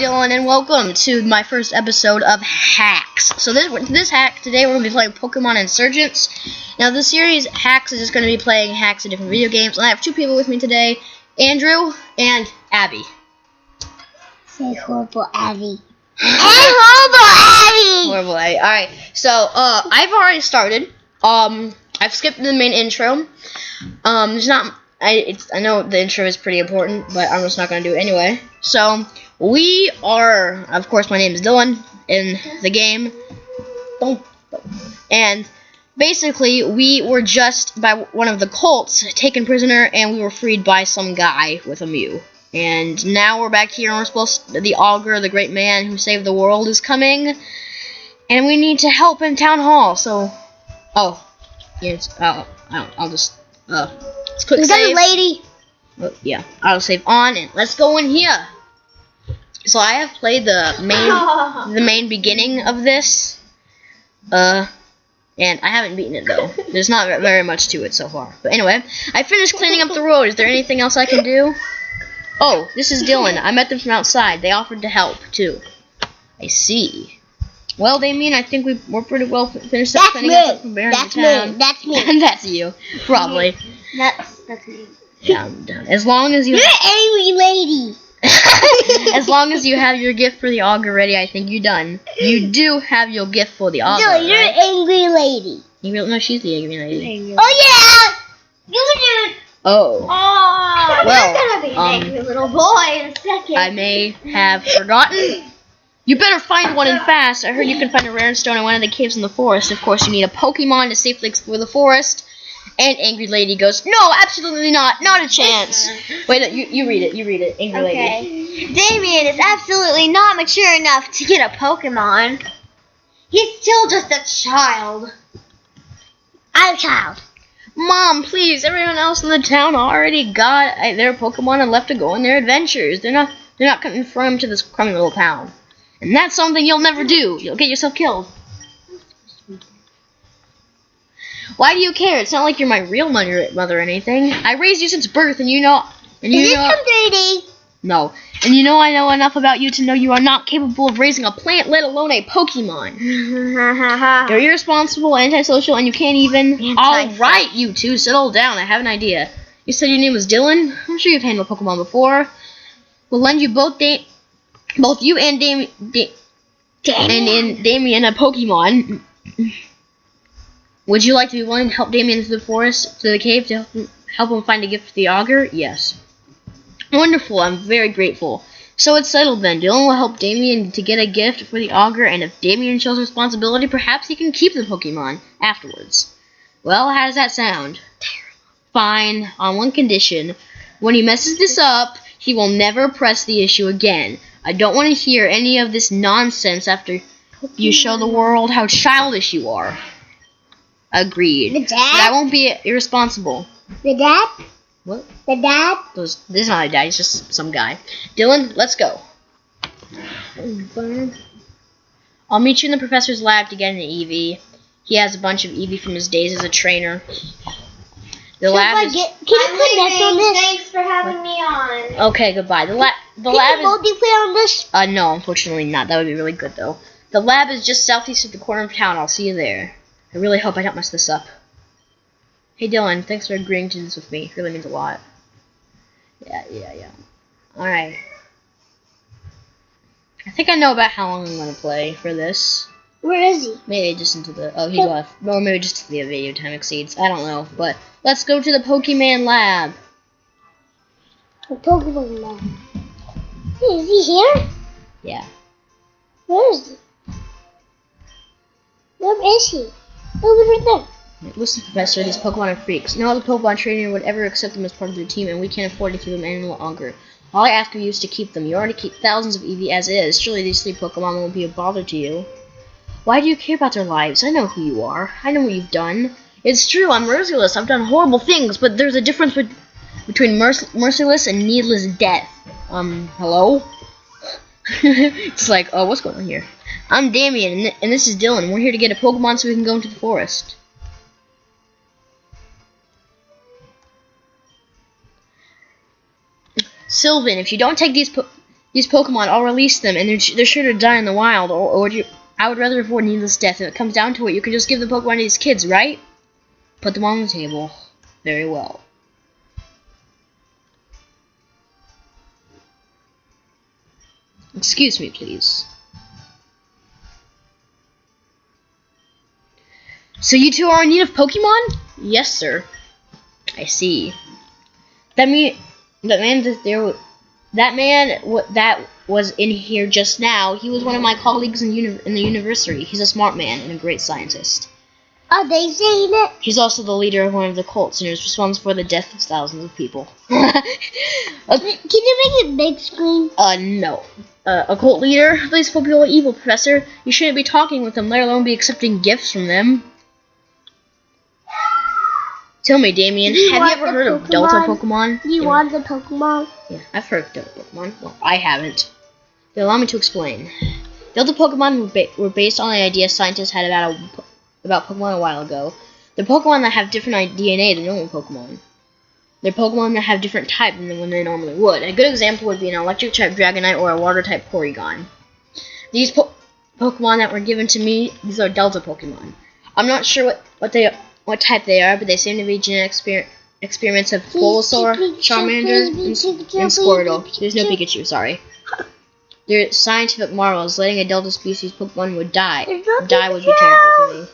Dylan, and welcome to my first episode of HAX. So this hack today we're going to be playing Pokemon Isurgence. Now this series, HAX is just going to be playing hacks of different video games, and I have two people with me today, Andrew and Abby. Say horrible Abby. Horrible Abby! Horrible Abby. Alright, so I've already started. I've skipped the main intro. There's not... I know the intro is pretty important, but I'm just not going to do it anyway. So, we are, of course, my name is Dylan in the game. And basically, we were just, by one of the cults, taken prisoner, and we were freed by some guy with a Mew. And now we're back here, and we're supposed to, the Augur, the great man who saved the world, is coming. And we need to help in Town Hall, so... Oh. Yes, I'll just, let's quick save. Is that a lady? Oh, yeah, I'll save on and let's go in here. So I have played the main beginning of this, and I haven't beaten it though. There's not very much to it so far. But anyway, I finished cleaning up the road. Is there anything else I can do? Oh, this is Dylan. I met them from outside. They offered to help too. I see. Well, Damien, I think we're pretty well finished up cleaning up from Baron That's town. me. That's me. And that's you, probably. That's me. Yeah, I'm done. As long as you. You're an angry lady. As long as you have your gift for the Augur ready, I think you're done. You do have your gift for the Augur. No, you're an angry lady. You really, no, she's the angry lady. Oh yeah, you did. Oh. Oh, well, you're gonna be an angry little boy in a second. I may have forgotten. You better find one and fast. I heard you can find a rare stone in one of the caves in the forest. Of course, you need a Pokemon to safely explore the forest. And Angry Lady goes, no, absolutely not. Not a chance. Wait, no, you read it. You read it, Angry Lady. Damien is absolutely not mature enough to get a Pokemon. He's still just a child. I'm a child. Mom, please. Everyone else in the town already got their Pokemon and left to go on their adventures. They're not confined to this crummy little town. And that's something you'll never do. You'll get yourself killed. Why do you care? It's not like you're my real mother or anything. I raised you since birth, and you know... Is it some 3D? No. And you know I know enough about you to know you are not capable of raising a plant, let alone a Pokemon. You're irresponsible, antisocial, and you can't even... Alright, you two, settle down. I have an idea. You said your name was Dylan? I'm sure you've handled Pokemon before. We'll lend you both you and Damien a Pokemon. Would you like to be willing to help Damien into the forest, to the cave, to help him find a gift for the Augur? Yes. Wonderful, I'm very grateful. So it's settled then. Dylan will help Damien to get a gift for the Augur, and if Damien shows responsibility, perhaps he can keep the Pokemon afterwards. Well, how does that sound? Fine, on one condition. When he messes this up, he will never press the issue again. I don't want to hear any of this nonsense after you show the world how childish you are. Agreed. The dad? But I won't be irresponsible. The dad? What? The dad? This is not a dad, he's just some guy. Dylan, let's go. I'll meet you in the professor's lab to get an EV. He has a bunch of EV from his days as a trainer. The lab is... Can you connect on this? Thanks for having me on. Okay, goodbye. The lab Can you multiplayer on this? No, unfortunately not. That would be really good, though. The lab is just southeast of the corner of town. I'll see you there. I really hope I don't mess this up. Hey, Dylan, thanks for agreeing to this with me. It really means a lot. Yeah. Alright. I think I know about how long I'm going to play for this. Where is he? Maybe just into the... Oh, he left. Or maybe just to the video time exceeds. I don't know. But let's go to the Pokemon lab. The Pokemon lab. Hey, is he here? Yeah. Where is he? Where is he? Oh, he's right there. Listen, Professor, these Pokemon are freaks. No other Pokemon trainer would ever accept them as part of their team, and we can't afford to keep them any longer. All I ask of you is to keep them. You already keep thousands of EV as is. Surely these 3 Pokemon won't be a bother to you. Why do you care about their lives? I know who you are. I know what you've done. It's true, I'm merciless. I've done horrible things, but there's a difference between merciless and needless death. Hello? It's like, oh, what's going on here? I'm Damien, and this is Dylan. We're here to get a Pokemon so we can go into the forest. Sylvan, if you don't take these These Pokemon, I'll release them, and they're sure to die in the wild, I would rather avoid needless death. If it comes down to it, you can just give the Pokemon to these kids, right? Put them on the table. Very well. Excuse me, please. So you two are in need of Pokemon? Yes, sir. I see. That man that was in here just now. He was one of my colleagues in the university. He's a smart man and a great scientist. Are they saying it? He's also the leader of one of the cults and is responsible for the death of thousands of people. Can you make it big screen? No. A cult leader? These people are evil, Professor. You shouldn't be talking with them, let alone be accepting gifts from them. Tell me, Damien, have you ever heard of Delta Pokemon? You want the Pokemon? Yeah, I've heard of Delta Pokemon. Well, I haven't. But allow me to explain. Delta Pokemon were based on the idea scientists had about Pokemon a while ago. They're Pokemon that have different DNA than normal Pokemon. They're Pokemon that have different type than when they normally would. A good example would be an electric type Dragonite or a water type Porygon. These Pokemon that were given to me, these are Delta Pokemon. I'm not sure what type they are, but they seem to be genetic experiments of Bulbasaur, Charmander, and Squirtle. There's no Pikachu, sorry. They're scientific marvels. Letting a Delta species Pokemon would die. Die would be terrible to me.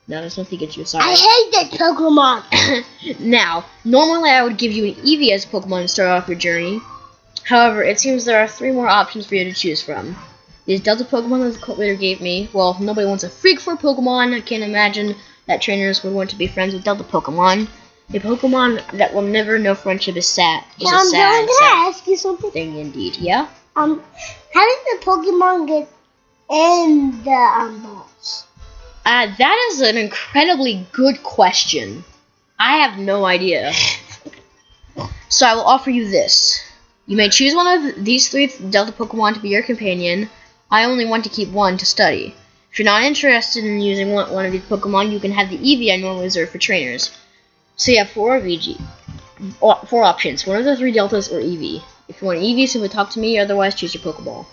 No, there's no Pikachu, sorry. I hate that Pokemon. Now, normally I would give you an Eevee as a Pokemon to start off your journey. However, it seems there are 3 more options for you to choose from. These Delta Pokemon that the cult leader gave me, well, nobody wants a freak for Pokemon. I can't imagine that trainers would want to be friends with Delta Pokemon. A Pokemon that will never know friendship is sad. It's a sad ask you something? Thing indeed. Yeah? How did the Pokemon get in the balls? That is an incredibly good question. I have no idea. So I will offer you this. You may choose one of these 3 Delta Pokemon to be your companion. I only want to keep one to study. If you're not interested in using one of these Pokemon, you can have the Eevee I normally reserve for trainers. So you have 4 options. One of the 3 Deltas or Eevee. If you want Eevee, simply talk to me, otherwise choose your Pokeball.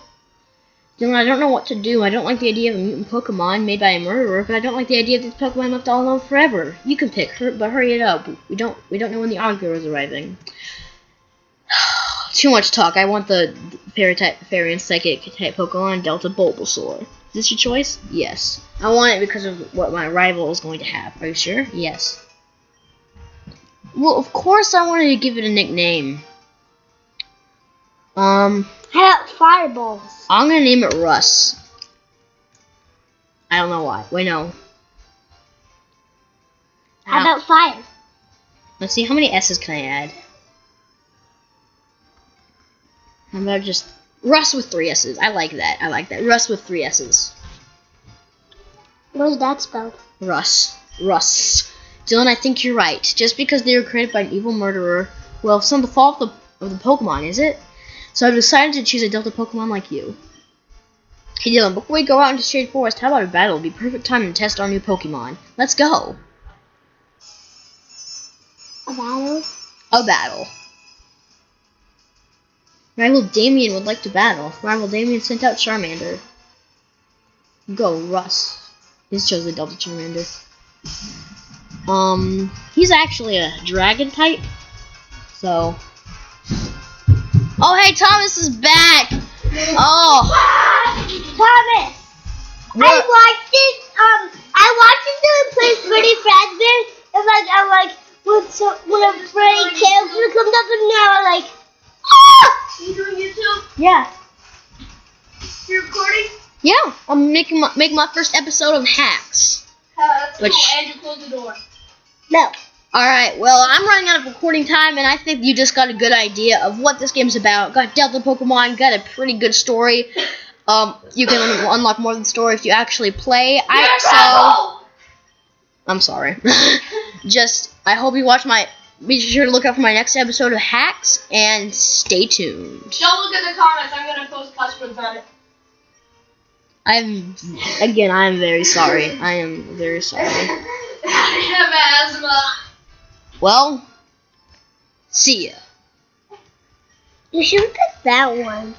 Dylan, I don't know what to do. I don't like the idea of a mutant Pokemon made by a murderer, but I don't like the idea of this Pokemon left all alone forever. You can pick her, but hurry it up. We don't know when the Augur is arriving. Too much talk. I want the fairy and psychic type Pokemon, Delta Bulbasaur. Is this your choice? Yes. I want it because of what my rival is going to have. Are you sure? Yes. Well, of course I wanted to give it a nickname. How about Fireballs? I'm gonna name it Russ. I don't know why. Wait, no. How about Fire? Let's see, how many S's can I add? How about just Russ with 3 S's? I like that. I like that. Russ with 3 S's. What's that spelled? Russ. Russ. Dylan, I think you're right. Just because they were created by an evil murderer, well, it's not the fault of the Pokemon, is it? So I've decided to choose a Delta Pokemon like you. Hey Dylan, before we go out into Shade Forest, how about a battle? It'd be perfect time to test our new Pokemon. Let's go. A battle? A battle. Rival Damien would like to battle. Rival Damien sent out Charmander. Go, Russ. He's chosen the Delta Charmander. He's actually a dragon type. So. Oh, hey, Thomas is back. Oh. Thomas. What? I watched it play Freddy Fazbear. And I'm like, when a Freddy character comes up and now I'm like, ah! You doing YouTube? Yeah. You're recording? Yeah, I'm making my first episode of HAX. That's Which- cool. And you close the door. No. Alright, well, I'm running out of recording time, and I think you just got a good idea of what this game's about. Got Delta Pokemon, got a pretty good story. You can unlock more than the story if you actually play. I'm sorry. I hope you watch be sure to look out for my next episode of HAX, and stay tuned. Don't look at the comments. I'm going to post questions on it. I am very sorry. I am very sorry. I have asthma. Well, see ya. You should pick that one.